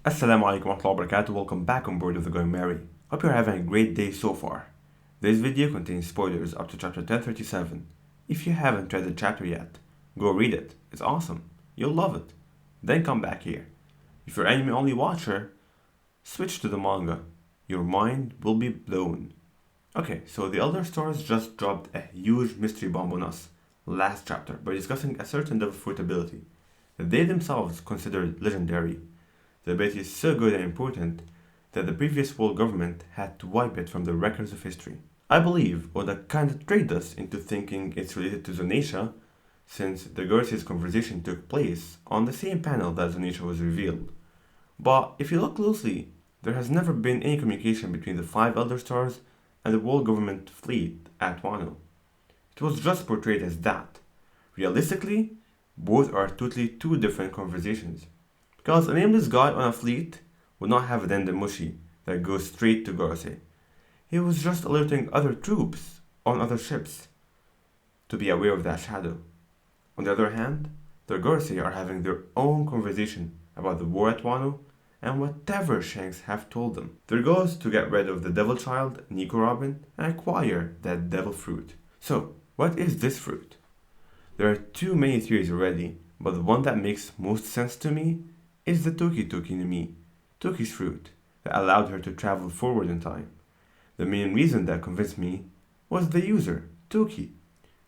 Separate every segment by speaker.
Speaker 1: Assalamu alaikum wa rahmatullahi wa barakatuh. Welcome back on board of the Going Merry. Hope you're having a great day so far. This video contains spoilers up to chapter 1037. If you haven't read the chapter yet, go read it. It's awesome. You'll love it. Then come back here. If you're anime only watcher, switch to the manga. Your mind will be blown. Okay, so the Elder Stars just dropped a huge mystery bomb on us last chapter by discussing a certain devil fruit ability that they themselves considered legendary. The ability is so good and important that the previous world government had to wipe it from the records of history. I believe Oda kinda tricked us into thinking it's related to Zonisha, since the Garcia's conversation took place on the same panel that Zonisha was revealed. But if you look closely, there has never been any communication between the five Elder Stars and the world government fleet at Wano. It was just portrayed as that. Realistically, both are totally two different conversations. Because a nameless guy on a fleet would not have a Dendemushi that goes straight to Gorosei. He was just alerting other troops on other ships to be aware of that shadow. On the other hand, the Gorosei are having their own conversation about the war at Wano and whatever Shanks have told them. Their goal is to get rid of the devil child, Nico Robin, and acquire that devil fruit. So, what is this fruit? There are too many theories already, but the one that makes most sense to me is the Toki no Mi, Toki's fruit, that allowed her to travel forward in time. The main reason that convinced me was the user, Toki,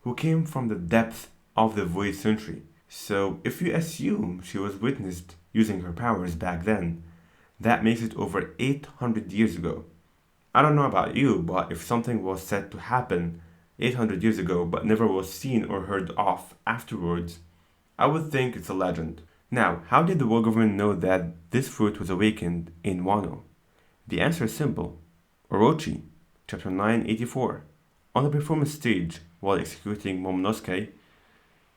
Speaker 1: who came from the depth of the Void Century. So if you assume she was witnessed using her powers back then, that makes it over 800 years ago. I don't know about you, but if something was said to happen 800 years ago but never was seen or heard of afterwards, I would think it's a legend. Now, how did the world government know that this fruit was awakened in Wano? The answer is simple. Orochi, chapter 984. On the performance stage, while executing Momonosuke,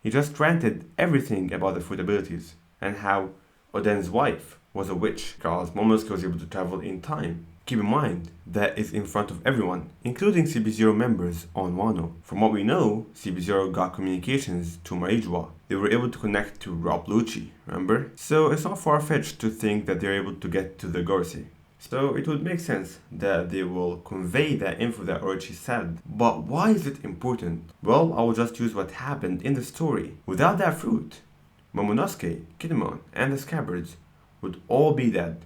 Speaker 1: he just ranted everything about the fruit abilities, and how Oden's wife was a witch, because Momonosuke was able to travel in time. Keep in mind, that is in front of everyone, including CB0 members on Wano. From what we know, CB0 got communications to Marijua. They were able to connect to Rob Lucci, remember? So it's not far-fetched to think that they're able to get to the Gorosei. So it would make sense that they will convey that info that Orochi said. But why is it important? Well, I will just use what happened in the story. Without that fruit, Momonosuke, Kinemon, and the Scabbards would all be dead.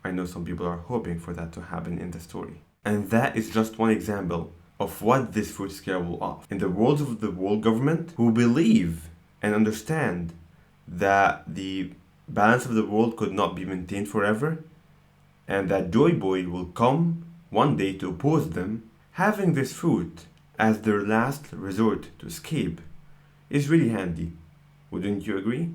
Speaker 1: I know some people are hoping for that to happen in the story. And that is just one example of what this fruit is capable of. In the words of the world government, who believe and understand that the balance of the world could not be maintained forever, and that Joy Boy will come one day to oppose them, having this fruit as their last resort to escape is really handy. Wouldn't you agree?